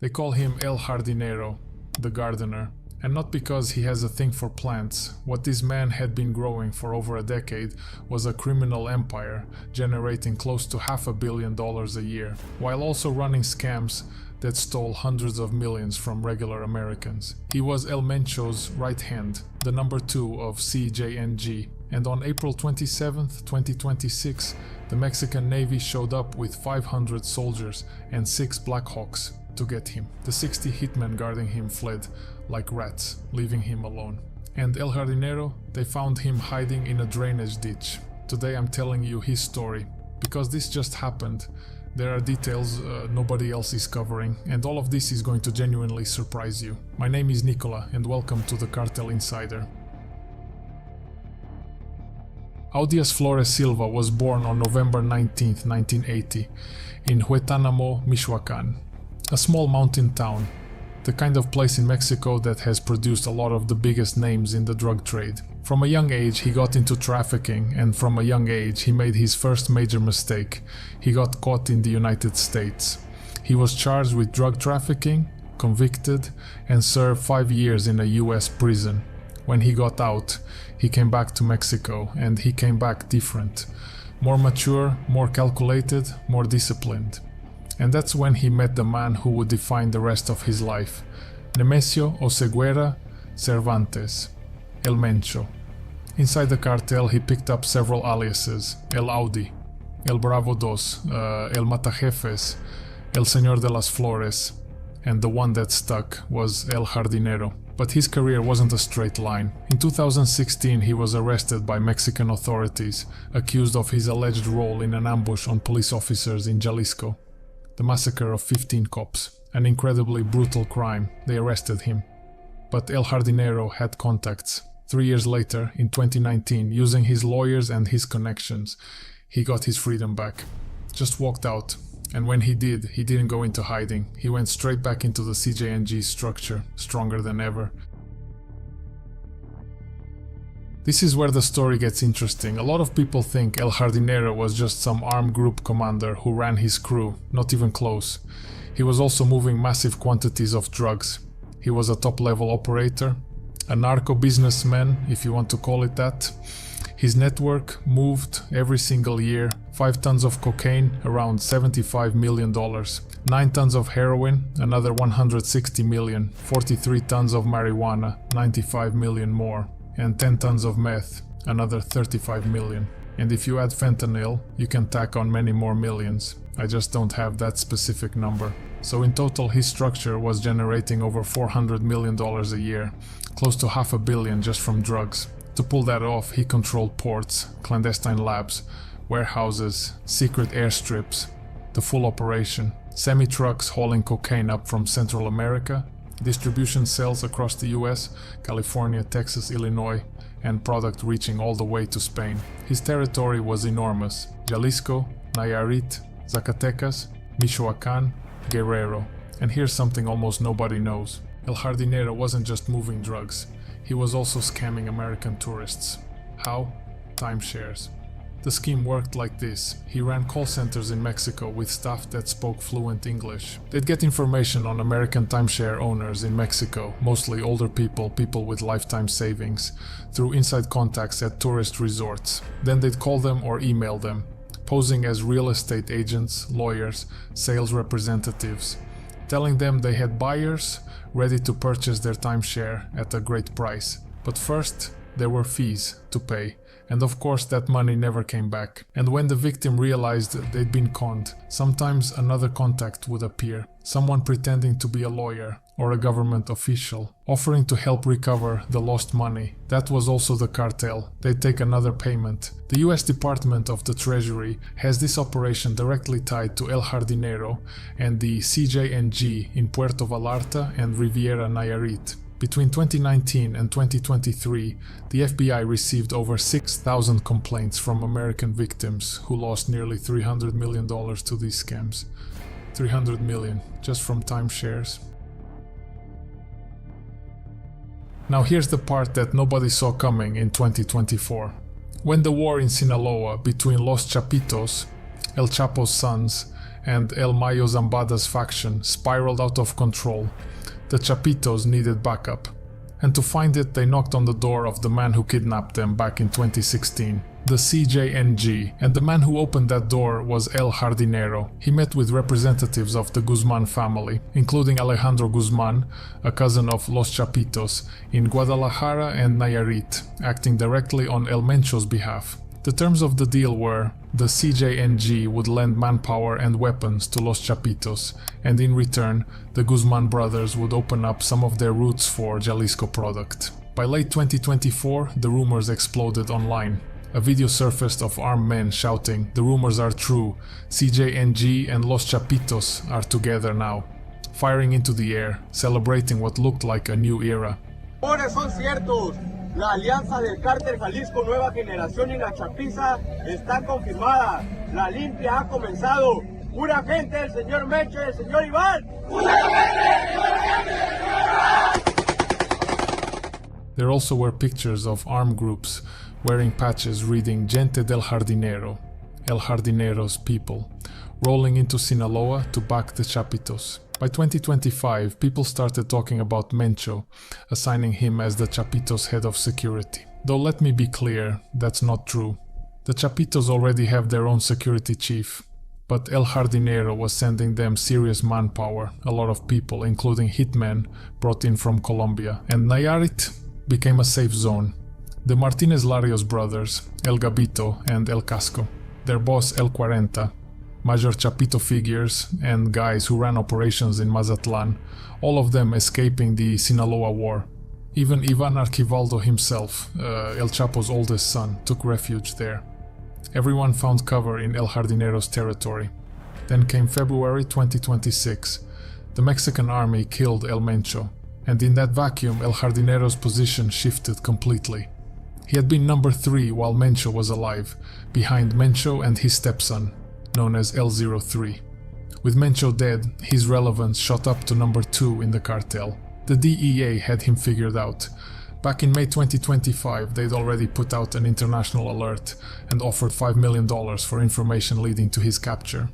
They call him El Jardinero, the gardener. And not because he has a thing for plants. What this man had been growing for over a decade was a criminal empire, generating close to $500 million a year, while also running scams that stole hundreds of millions from regular Americans. He was El Mencho's right hand, the number 2 of CJNG, and on April 27, 2026, the Mexican Navy showed up with 500 soldiers and 6 Black Hawks to get him. The 60 hitmen guarding him fled like rats, leaving him alone. And El Jardinero, they found him hiding in a drainage ditch. Today I'm telling you his story, because this just happened. There are details nobody else is covering, and all of this is going to genuinely surprise you. My name is Nicola, and welcome to the Cartel Insider. Audias Flores Silva was born on November 19, 1980, in Huetanamo, Michoacán, a small mountain town. The kind of place in Mexico that has produced a lot of the biggest names in the drug trade. From a young age he got into trafficking, and from a young age he made his first major mistake. He got caught in the United States. He was charged with drug trafficking, convicted, and served 5 years in a US prison. When he got out, he came back to Mexico, and he came back different. More mature, more calculated, more disciplined. And that's when he met the man who would define the rest of his life, Nemesio Oseguera Cervantes, El Mencho. Inside the cartel he picked up several aliases: El Audi, El Bravo Dos, El Matajefes, El Señor de las Flores, and the one that stuck was El Jardinero. But his career wasn't a straight line. In 2016 he was arrested by Mexican authorities, accused of his alleged role in an ambush on police officers in Jalisco. The massacre of 15 cops, an incredibly brutal crime. They arrested him. But El Jardinero had contacts. 3 years later, in 2019, using his lawyers and his connections, he got his freedom back. Just walked out. And when he did, he didn't go into hiding. He went straight back into the CJNG structure, stronger than ever. This is where the story gets interesting. A lot of people think El Jardinero was just some armed group commander who ran his crew, not even close. He was also moving massive quantities of drugs. He was a top-level operator, a narco-businessman, if you want to call it that. His network moved every single year 5 tons of cocaine, around $75 million, 9 tons of heroin, another 160 million, 43 tons of marijuana, 95 million more, and 10 tons of meth, another 35 million. And if you add fentanyl, you can tack on many more millions. I just don't have that specific number. So in total his structure was generating over $400 million a year, close to $500 million just from drugs. To pull that off, he controlled ports, clandestine labs, warehouses, secret airstrips, the full operation, semi-trucks hauling cocaine up from Central America, distribution cells across the US, California, Texas, Illinois, and product reaching all the way to Spain. His territory was enormous: Jalisco, Nayarit, Zacatecas, Michoacán, Guerrero. And here's something almost nobody knows. El Jardinero wasn't just moving drugs, he was also scamming American tourists. How? Timeshares. The scheme worked like this. He ran call centers in Mexico with staff that spoke fluent English. They'd get information on American timeshare owners in Mexico, mostly older people, people with lifetime savings, through inside contacts at tourist resorts. Then they'd call them or email them, posing as real estate agents, lawyers, sales representatives, telling them they had buyers ready to purchase their timeshare at a great price. But first, there were fees to pay. And of course that money never came back. And when the victim realized they'd been conned, sometimes another contact would appear, someone pretending to be a lawyer or a government official, offering to help recover the lost money. That was also the cartel. They'd take another payment. The US Department of the Treasury has this operation directly tied to El Jardinero and the CJNG in Puerto Vallarta and Riviera Nayarit. Between 2019 and 2023, the FBI received over 6,000 complaints from American victims who lost nearly $300 million to these scams. 300 million just from timeshares. Now here's the part that nobody saw coming in 2024. When the war in Sinaloa between Los Chapitos, El Chapo's sons, and El Mayo Zambada's faction spiraled out of control. The Chapitos needed backup, and to find it they knocked on the door of the man who kidnapped them back in 2016, the CJNG, and the man who opened that door was El Jardinero. He met with representatives of the Guzman family, including Alejandro Guzman, a cousin of Los Chapitos, in Guadalajara and Nayarit, acting directly on El Mencho's behalf. The terms of the deal were, the CJNG would lend manpower and weapons to Los Chapitos, and in return, the Guzman brothers would open up some of their routes for Jalisco product. By late 2024, the rumors exploded online. A video surfaced of armed men shouting, "The rumors are true, CJNG and Los Chapitos are together now," firing into the air, celebrating what looked like a new era. Son ciertos. La alianza del Cartel Jalisco Nueva Generación y la Chapiza está confirmada. La limpia ha comenzado. Pura gente del señor Mencho y del señor Iván. There also were pictures of armed groups wearing patches reading Gente del Jardinero, El Jardinero's people, rolling into Sinaloa to back the Chapitos. By 2025, people started talking about Mencho, assigning him as the Chapitos' head of security. Though let me be clear, that's not true. The Chapitos already have their own security chief, but El Jardinero was sending them serious manpower, a lot of people, including hitmen brought in from Colombia, and Nayarit became a safe zone. The Martinez Larios brothers, El Gabito and El Casco, their boss El Cuarenta, Major Chapito figures, and guys who ran operations in Mazatlan, all of them escaping the Sinaloa War. Even Ivan Archivaldo himself, El Chapo's oldest son, took refuge there. Everyone found cover in El Jardinero's territory. Then came February 2026. The Mexican army killed El Mencho, and in that vacuum El Jardinero's position shifted completely. He had been number 3 while Mencho was alive, behind Mencho and his stepson, known as L03. With Mencho dead, his relevance shot up to number 2 in the cartel. The DEA had him figured out. Back in May 2025, they'd already put out an international alert and offered $5 million for information leading to his capture.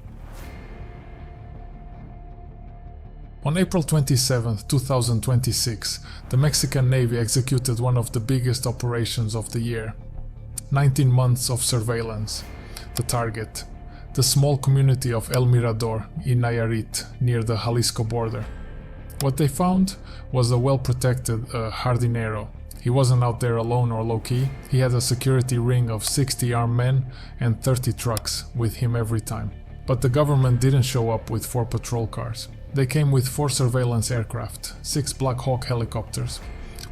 On April 27, 2026, the Mexican Navy executed one of the biggest operations of the year. 19 months of surveillance. The target: the small community of El Mirador in Nayarit, near the Jalisco border. What they found was a well-protected Jardinero. He wasn't out there alone or low-key. He had a security ring of 60 armed men and 30 trucks with him every time. But the government didn't show up with 4 patrol cars. They came with 4 surveillance aircraft, 6 Black Hawk helicopters,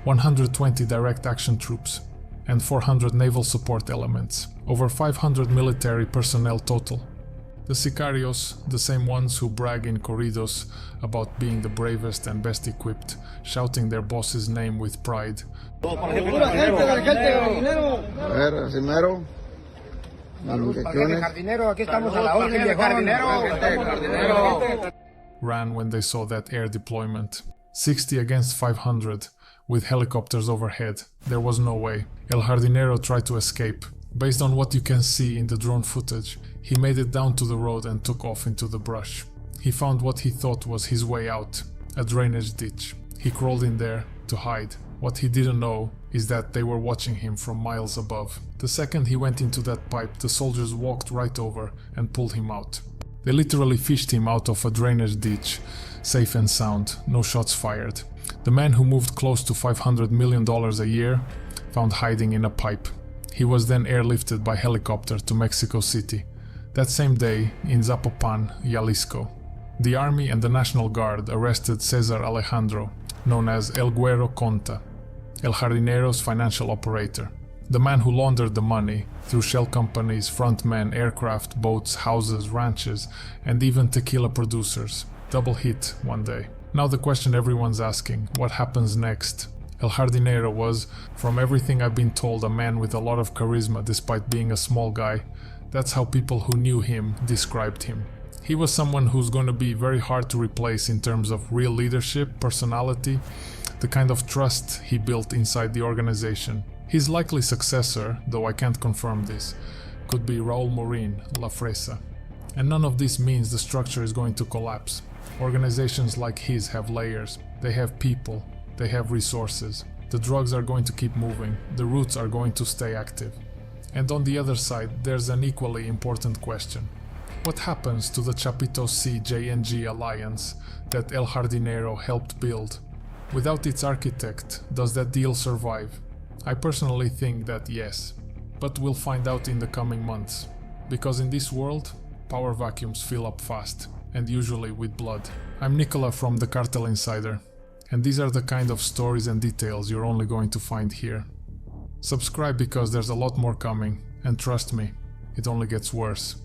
120 direct action troops, and 400 naval support elements, over 500 military personnel total. The sicarios, the same ones who brag in corridos about being the bravest and best equipped, shouting their boss's name with pride. Ran when they saw that air deployment. 60 against 500, with helicopters overhead. There was no way. El Jardinero tried to escape. Based on what you can see in the drone footage, he made it down to the road and took off into the brush. He found what he thought was his way out, a drainage ditch. He crawled in there to hide. What he didn't know is that they were watching him from miles above. The second he went into that pipe, the soldiers walked right over and pulled him out. They literally fished him out of a drainage ditch, safe and sound, no shots fired. The man who moved close to $500 million a year found hiding in a pipe. He was then airlifted by helicopter to Mexico City. That same day, in Zapopan, Jalisco, the army and the National Guard arrested Cesar Alejandro, known as El Güero Conta, El Jardinero's financial operator. The man who laundered the money through shell companies, frontmen, aircraft, boats, houses, ranches, and even tequila producers. Double hit one day. Now the question everyone's asking, what happens next? El Jardinero was, from everything I've been told, a man with a lot of charisma despite being a small guy. That's how people who knew him described him. He was someone who's going to be very hard to replace in terms of real leadership, personality, the kind of trust he built inside the organization. His likely successor, though I can't confirm this, could be Raul Morin La Fresa. And none of this means the structure is going to collapse. Organizations like his have layers, they have people, they have resources. The drugs are going to keep moving, the roots are going to stay active. And on the other side, there's an equally important question. What happens to the Chapitos CJNG alliance that El Jardinero helped build? Without its architect, does that deal survive? I personally think that yes, but we'll find out in the coming months. Because in this world, power vacuums fill up fast, and usually with blood. I'm Nicola from the Cartel Insider, and these are the kind of stories and details you're only going to find here. Subscribe because there's a lot more coming, and trust me, it only gets worse.